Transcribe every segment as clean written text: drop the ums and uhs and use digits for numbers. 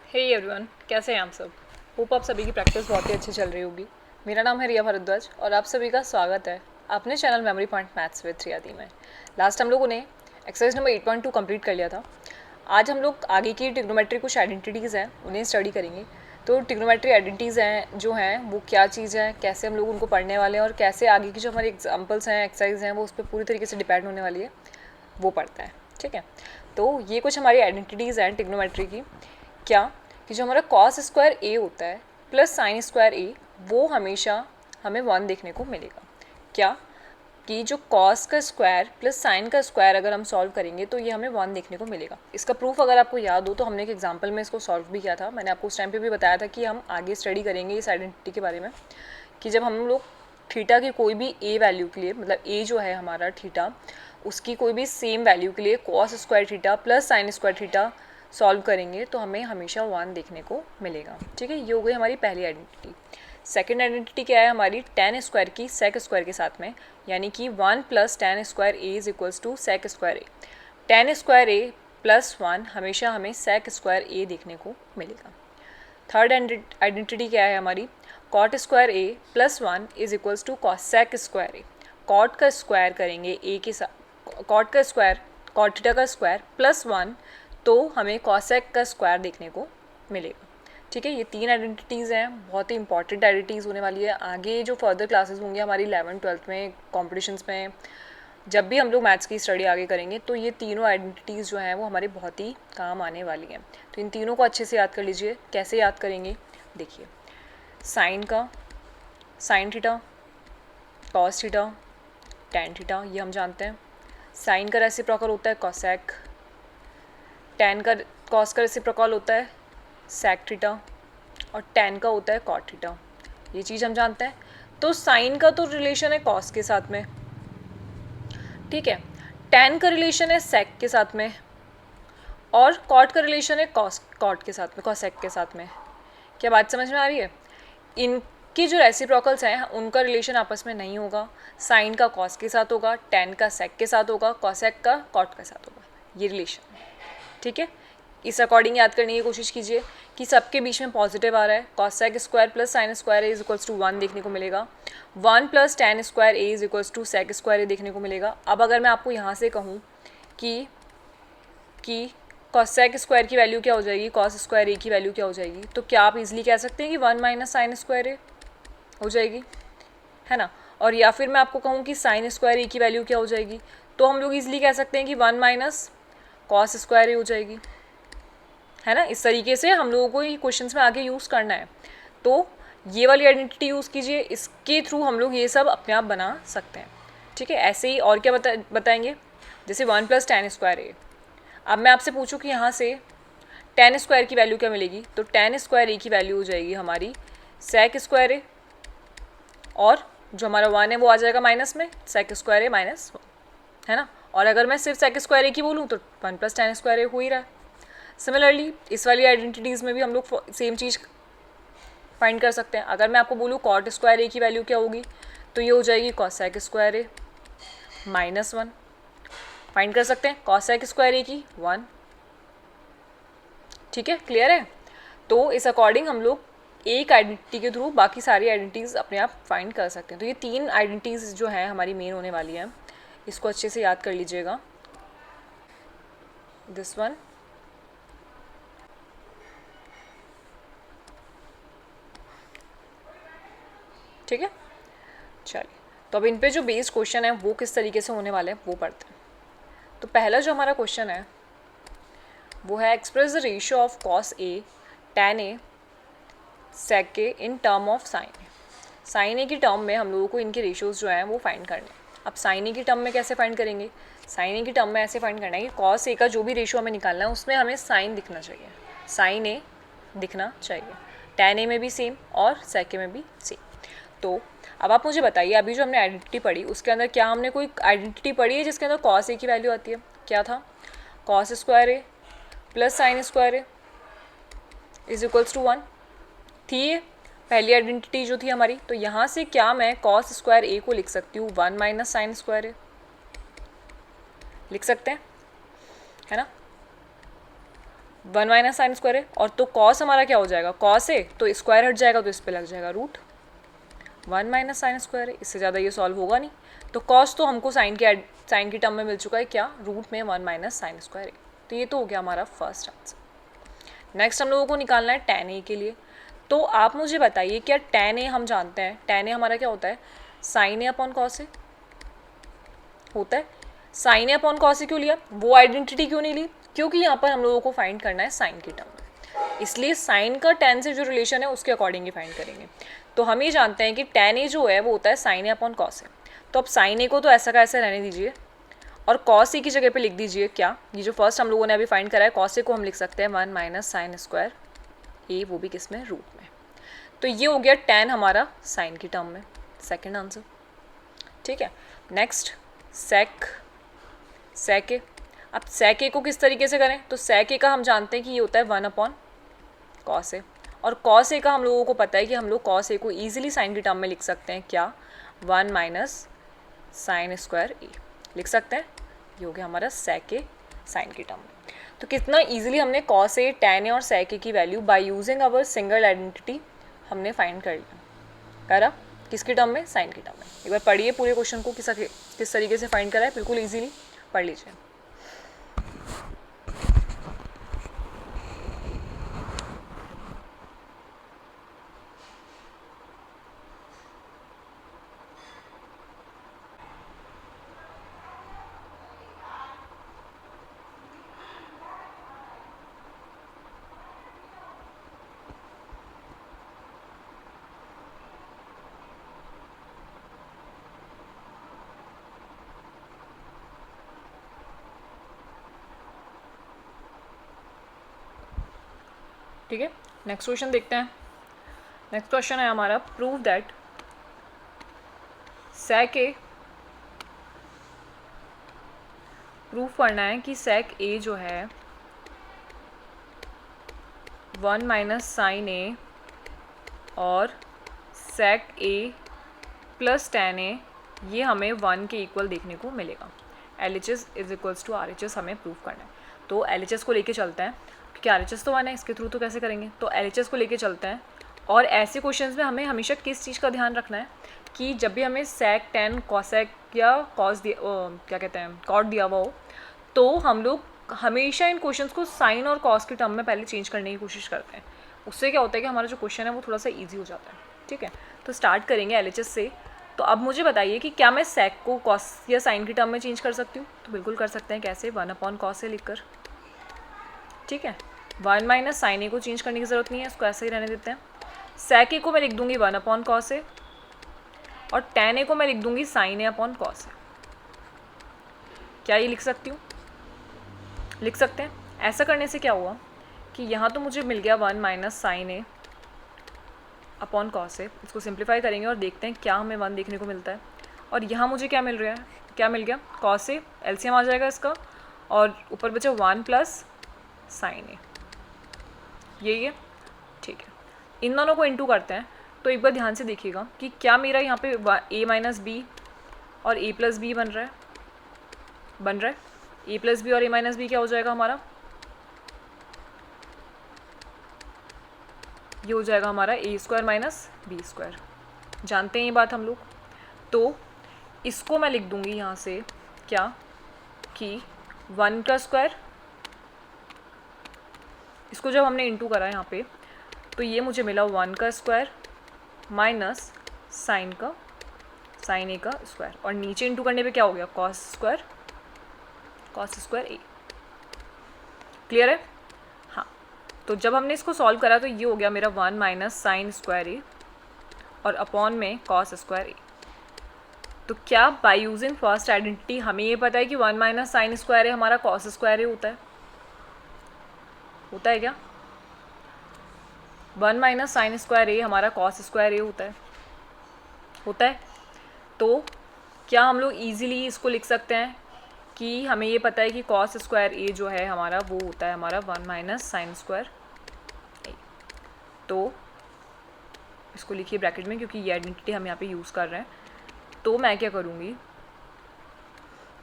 Hey everyone, कैसे हैं आप सब। होप आप सभी की प्रैक्टिस बहुत ही अच्छी चल रही होगी। मेरा नाम है रिया भारद्वाज और आप सभी का स्वागत है अपने channel memory point maths with Riyadi में। लास्ट हम लोगों ने एक्सरसाइज नंबर 8.2 कंप्लीट कर लिया था। आज हम लोग आगे की ट्रिग्नोमेट्री कुछ आइडेंटिटीज़ हैं उन्हें स्टडी करेंगे। तो ट्रिग्नोमेट्री आइडेंटिटीज़ हैं जो हैं वो क्या चीज़ है, कैसे हम लोग उनको पढ़ने वाले हैं और कैसे आगे की जो हमारी एग्जाम्पल्स हैं, एक्सरसाइज हैं, वो उस पर पूरी तरीके से डिपेंड होने वाली है, वो पढ़ते हैं। ठीक है, तो ये कुछ हमारी आइडेंटिटीज़ हैं ट्रिग्नोमेट्री की। क्या कि जो हमारा कॉस स्क्वायर ए होता है प्लस साइन स्क्वायर ए, वो हमेशा हमें 1 देखने को मिलेगा। क्या कि जो कॉस का स्क्वायर प्लस साइन का स्क्वायर अगर हम सॉल्व करेंगे तो ये हमें 1 देखने को मिलेगा। इसका प्रूफ अगर आपको याद हो तो हमने एक एग्जांपल में इसको सॉल्व भी किया था। मैंने आपको उस टाइम पे भी बताया था कि हम आगे स्टडी करेंगे इस आइडेंटिटी के बारे में कि जब हम लोग थीटा की कोई भी ए वैल्यू के लिए, मतलब ए जो है हमारा थीटा, उसकी कोई भी सेम वैल्यू के लिए cos square theta plus sine square theta solve करेंगे तो हमें हमेशा 1 देखने को मिलेगा। ठीक है, ये हो गई हमारी पहली आइडेंटिटी। सेकेंड आइडेंटिटी क्या है हमारी, टेन स्क्वायर की सेक स्क्वायर के साथ में, यानी कि 1 plus ten square A is equals to sec square A. Ten square A plus 1 हमेशा हमें सेक स्क्वायर ए देखने को मिलेगा। थर्ड आइडेंटिटी क्या है हमारी, cot square A plus 1 is equals to cosec square A. Cot का स्क्वायर करेंगे ए के साथ, कॉट का स्क्वायर, कॉट थीटा का स्क्वायर प्लस 1 तो हमें कॉसेक का स्क्वायर देखने को मिलेगा। ठीक है, ये 3 आइडेंटिटीज़ हैं, बहुत ही इंपॉर्टेंट आइडेंटिटीज़ होने वाली है। आगे जो फर्दर क्लासेस होंगे हमारी 11th-12th में कॉम्पिटिशन्स में, जब भी हम लोग मैथ्स की स्टडी आगे करेंगे तो ये तीनों आइडेंटिटीज़ जो हैं वो हमारे बहुत ही काम आने वाली हैं। तो इन तीनों को अच्छे से याद कर लीजिए। कैसे याद करेंगे, देखिए, साइन का sine theta, cos theta, tan theta, ये हम जानते हैं। साइन का रेसिप्रोकल होता है कॉसेक, टेन का कॉस का रेसिप्रोकल होता है सेक थीटा और टेन का होता है कॉट थीटा, ये चीज़ हम जानते हैं। तो साइन का तो रिलेशन है कॉस के साथ में, ठीक है, टेन का रिलेशन है सेक के साथ में और कॉट का रिलेशन है कॉट के साथ में, कॉसेक के साथ में। क्या बात समझ में आ रही है। इनके जो रेसिप्रोकल्स हैं उनका रिलेशन आपस में नहीं होगा। साइन का कॉस के साथ होगा, टेन का सेक के साथ होगा, कॉसेक का कॉट के साथ होगा, ये रिलेशन। ठीक है, इस अकॉर्डिंग याद करने की कोशिश कीजिए कि सबके बीच में पॉजिटिव आ रहा है। Cosec square plus sine square A is equals to 1 देखने को मिलेगा। 1 plus ten square A is equals to sec square A देखने को मिलेगा। अब अगर मैं आपको यहाँ से कहूँ कि कॉसेक स्क्वायर की वैल्यू क्या हो जाएगी, कॉस स्क्वायर ए की वैल्यू क्या हो जाएगी, तो क्या आप इजीली कह सकते हैं कि 1 माइनस साइन स्क्वायर ए हो जाएगी, है ना। और या फिर मैं आपको कहूँ कि साइन स्क्वायर ए की वैल्यू क्या हो जाएगी, तो हम लोग इजीली कह सकते हैं कि 1 माइनस कॉस स्क्वायर ए हो जाएगी, है ना। इस तरीके से हम लोगों को ये क्वेश्चंस में आगे यूज़ करना है। तो ये वाली आइडेंटिटी यूज़ कीजिए, इसके थ्रू हम लोग ये सब अपने आप बना सकते हैं। ठीक है, ऐसे ही और क्या बताएंगे, जैसे 1 प्लस टेन स्क्वायर ए। अब मैं आपसे पूछूं कि यहाँ से टेन स्क्वायर की वैल्यू क्या मिलेगी, तो टेन स्क्वायर ए की वैल्यू हो जाएगी हमारी सेक स्क्वायर ए, और जो हमारा 1 है वो आ जाएगा माइनस में, सेक स्क्वायर ए माइनस 1, है ना। और अगर मैं सिर्फ सेक स्क्वायर ए की बोलूँ तो 1 प्लस टेन स्क्वायर ए हो ही रहा है। सिमिलरली इस वाली आइडेंटिटीज़ में भी हम लोग सेम चीज़ फाइंड कर सकते हैं। अगर मैं आपको बोलूँ कॉट स्क्वायर ए की वैल्यू क्या होगी, तो ये हो जाएगी कॉसेक स्क्वायर ए माइनस 1। फाइंड कर सकते हैं कॉसेक स्क्वायर ए की 1। ठीक है, क्लियर है। तो इस अकॉर्डिंग हम लोग एक आइडेंटिटी के थ्रू बाकी सारी आइडेंटिटीज़ अपने आप फाइंड कर सकते हैं। तो ये 3 आइडेंटिटीज़ जो हैं हमारी मेन होने वाली हैं, इसको अच्छे से याद कर लीजिएगा। दिस वन, ठीक है। चलिए, तो अब इन पे जो बेस्ड क्वेश्चन है वो किस तरीके से होने वाले हैं वो पढ़ते हैं। तो पहला जो हमारा क्वेश्चन है वो है express the ratio of cos A tan A sec A in term of sine A. Sine A की टर्म में हम लोगों को इनके रेशियोज़ जो हैं वो फाइंड करने हैं। अब साइन ए की टर्म में कैसे फाइंड करेंगे, साइन ए की टर्म में ऐसे फाइंड करना है कि कॉस ए का जो भी रेशियो हमें निकालना है उसमें हमें साइन दिखना चाहिए, साइन ए दिखना चाहिए। टेन ए में भी सेम और सेक ए में भी सेम। तो अब आप मुझे बताइए, अभी जो हमने आइडेंटिटी पढ़ी उसके अंदर क्या हमने कोई आइडेंटिटी पढ़ी है जिसके अंदर कॉस ए की वैल्यू आती है। क्या था, cos square A plus sine square A is equals to 1 थी ये पहली आइडेंटिटी जो थी हमारी। तो यहाँ से क्या मैं कॉस स्क्वायर ए को लिख सकती हूँ 1 माइनस साइन स्क्वायर ए, लिख सकते हैं, है ना। 1 माइनस साइन स्क्वायर है, और तो कॉस हमारा क्या हो जाएगा, कॉस है तो स्क्वायर हट जाएगा तो इस पर लग जाएगा रूट 1 माइनस साइन स्क्वायर है, इससे ज़्यादा ये सॉल्व होगा नहीं। तो कॉस तो हमको साइन की टर्म में मिल चुका है क्या, रूट में 1 माइनस साइन स्क्वायर है। तो ये तो हो गया हमारा फर्स्ट आंसर। नेक्स्ट हम लोगों को निकालना है tan a के लिए। तो आप मुझे बताइए क्या tan a हम जानते हैं, tan a हमारा क्या होता है, sign A upon cos A होता है। Sign A upon cos A क्यों लिया, वो आइडेंटिटी क्यों नहीं ली, क्योंकि यहाँ पर हम लोगों को फाइंड करना है साइन की टर्म में, इसलिए साइन का tan से जो रिलेशन है उसके अकॉर्डिंग ही फाइंड करेंगे। तो हम ये जानते हैं कि tan a जो है वो होता है sign A upon cos A. तो अब साइन ए को तो ऐसा का ऐसा रहने दीजिए और कॉस ए की जगह पे लिख दीजिए क्या, ये जो फर्स्ट हम लोगों ने अभी फाइंड करा है कॉस ए को हम लिख सकते हैं 1 माइनस साइन स्क्वायर ए, वो भी किस में, रूट में। तो ये हो गया tan हमारा साइन की टर्म में, सेकंड आंसर। ठीक है, नेक्स्ट सेक ए। अब सेक ए को किस तरीके से करें, तो सेक ए का हम जानते हैं कि ये होता है 1 अपॉन कॉस ए, और कॉस ए का हम लोगों को पता है कि हम लोग कॉस ए को ईजिली साइन की टर्म में लिख सकते हैं क्या, 1 माइनस साइन स्क्वायर ए लिख सकते हैं। ये हो गया हमारा सेक ए साइन की टर्म में। तो कितना ईजिली हमने कॉस ए, tan ए और सेक ए की value by using our single identity हमने फाइंड कर लिया, करा किसकी टर्म में, साइन की टर्म में। एक बार पढ़िए पूरे क्वेश्चन को किस तरीके से फाइंड करा है, बिल्कुल ईजिली पढ़ लीजिए। ठीक है, नेक्स्ट क्वेश्चन देखते हैं। नेक्स्ट क्वेश्चन है हमारा, prove that sec A, proof करना है कि सेक ए जो है 1 माइनस साइन ए और सेक ए प्लस tan ए, ये हमें 1 के इक्वल देखने को मिलेगा। LHS is equals to RHS हमें प्रूफ करना है। तो LHS को लेके चलते हैं, क्योंकि RHS तो 1 है, इसके थ्रू तो कैसे करेंगे, तो LHS को लेके चलते हैं। और ऐसे क्वेश्चंस में हमें हमेशा किस चीज़ का ध्यान रखना है कि जब भी हमें सेक, tan, कॉसेक या कॉस क्या कहते हैं कॉट दिया हुआ हो, तो हम लोग हमेशा इन क्वेश्चंस को साइन और कॉस की टर्म में पहले चेंज करने की कोशिश करते हैं। उससे क्या होता है कि हमारा जो क्वेश्चन है वो थोड़ा सा ईजी हो जाता है। ठीक है, तो स्टार्ट करेंगे LHS से। तो अब मुझे बताइए कि क्या मैं सेक को कॉस या साइन की टर्म में चेंज कर सकती हूँ, तो बिल्कुल कर सकते हैं। कैसे, 1 अपॉन कॉस ए लिखकर। ठीक है, 1 माइनस साइन ए को चेंज करने की ज़रूरत नहीं है, इसको ऐसे ही रहने देते हैं। सेक ए को मैं लिख दूंगी 1 अपॉन कॉस ए, और tan ए को मैं लिख दूंगी sign A upon cos A. क्या ये लिख सकती हूँ, लिख सकते हैं। ऐसा करने से क्या हुआ कि यहाँ तो मुझे मिल गया 1 minus sign A upon cos A, इसको सिंप्लीफाई करेंगे और देखते हैं क्या हमें 1 देखने को मिलता है। और यहाँ मुझे क्या मिल रहा है, क्या मिल गया, कॉस ए, LCM आ जाएगा इसका, और ऊपर बचा 1 प्लस साइन ए, यही है। ठीक है, इन दोनों को इंटू करते हैं। तो एक बार ध्यान से देखिएगा कि क्या मेरा यहाँ पे a माइनस बी और a प्लस बी बन रहा है, a प्लस बी और a माइनस बी क्या हो जाएगा हमारा, ये हो जाएगा हमारा a square minus B square. जानते हैं ये बात हम लोग। तो इसको मैं लिख दूंगी यहाँ से क्या, कि 1 का स्क्वायर, इसको जब हमने इंटू करा यहाँ पे तो ये मुझे मिला 1 का स्क्वायर माइनस साइन ए का स्क्वायर, और नीचे इंटू करने पे क्या हो गया, कॉस स्क्वायर ए। क्लियर है। हाँ, तो जब हमने इसको सॉल्व करा तो ये हो गया मेरा 1 माइनस साइन स्क्वायर ए और अपॉन में कॉस स्क्वायर ए। तो क्या बाय यूजिंग फर्स्ट आइडेंटिटी हमें ये पता है कि 1 माइनस साइन स्क्वायर ए हमारा कॉस स्क्वायर ए होता है क्या, 1 माइनस साइन स्क्वायर ए हमारा कॉस स्क्वायर ए होता है। तो क्या हम लोग ईजिली इसको लिख सकते हैं कि हमें ये पता है कि कॉस स्क्वायर ए जो है हमारा वो होता है हमारा 1 माइनस साइन स्क्वायर ए। तो इसको लिखिए ब्रैकेट में, क्योंकि ये आइडेंटिटी हम यहाँ पे यूज़ कर रहे हैं। तो मैं क्या करूँगी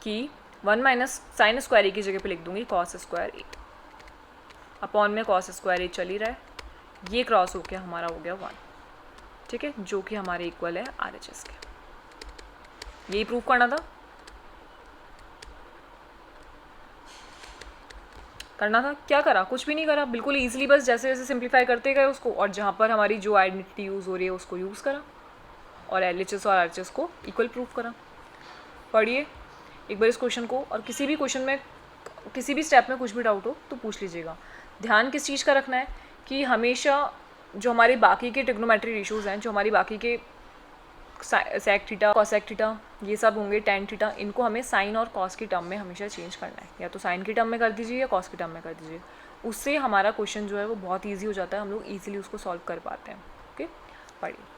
कि 1 माइनस साइन स्क्वायर ए की जगह पे लिख दूँगी कॉस स्क्वायर ए। अपॉन में कॉस स्क्वायर ए चल ही रहा है, ये क्रॉस होकर हमारा हो गया 1, ठीक है, जो कि हमारे इक्वल है RHS के। यही प्रूव करना था, क्या करा, कुछ भी नहीं करा, बिल्कुल इजीली बस जैसे जैसे सिंप्लीफाई करते गए उसको, और जहाँ पर हमारी जो आइडेंटिटी यूज़ हो रही है उसको यूज़ करा और LHS और RHS को इक्वल प्रूव करा। पढ़िए एक बार इस क्वेश्चन को, और किसी भी क्वेश्चन में किसी भी स्टेप में कुछ भी डाउट हो तो पूछ लीजिएगा। ध्यान किस चीज़ का रखना है कि हमेशा जो हमारे बाकी के ट्रिग्नोमेट्री रेशियोज़ हैं, जो हमारी बाकी के सेक थीटा, कॉसेक थीटा, ये सब होंगे, टेन थीटा, इनको हमें साइन और कॉस की टर्म में हमेशा चेंज करना है। या तो साइन की टर्म में कर दीजिए या कॉस की टर्म में कर दीजिए, उससे हमारा क्वेश्चन जो है वो बहुत ईजी हो जाता है, हम लोग ईजिली उसको सॉल्व कर पाते हैं। ओके, पढ़िए।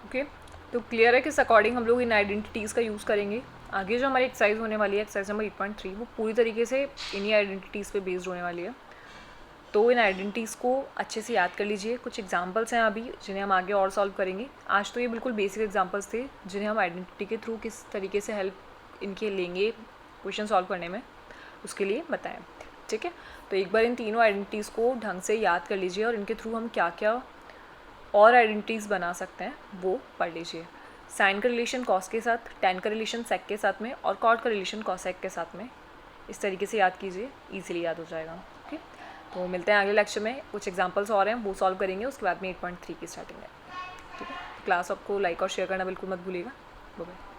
ओके, तो क्लियर है कि इस अकॉर्डिंग हम लोग इन आइडेंटिटीज़ का यूज़ करेंगे। आगे जो हमारी एक्सरसाइज होने वाली है, एक्सरसाइज नंबर 8.3, वो पूरी तरीके से इन्हीं आइडेंटिटीज़ पे बेस्ड होने वाली है। तो इन आइडेंटिटीज़ को अच्छे से याद कर लीजिए। कुछ एग्जांपल्स हैं अभी जिन्हें हम आगे और सॉल्व करेंगे। आज तो ये बिल्कुल बेसिक एग्जांपल्स थे जिन्हें हम आइडेंटिटी के थ्रू किस तरीके से हेल्प इनके लेंगे क्वेश्चन सॉल्व करने में, उसके लिए बताएं। ठीक है, तो एक बार इन तीनों आइडेंटिटीज़ को ढंग से याद कर लीजिए और इनके थ्रू हम क्या क्या और आइडेंटिटीज़ बना सकते हैं वो पढ़ लीजिए। साइन का रिलेशन कॉस के साथ, टेन का रिलेशन सेक के साथ में, और कॉट का रिलेशन कॉसेक के साथ में। इस तरीके से याद कीजिए, ईजिली याद हो जाएगा। ओके, तो मिलते हैं अगले लेक्चर में। कुछ एग्जांपल्स और हैं वो सॉल्व करेंगे, उसके बाद में 8.3 की स्टार्टिंग है। ठीक है, क्लास आपको लाइक और शेयर करना बिल्कुल मत भूलिएगा। Bye bye.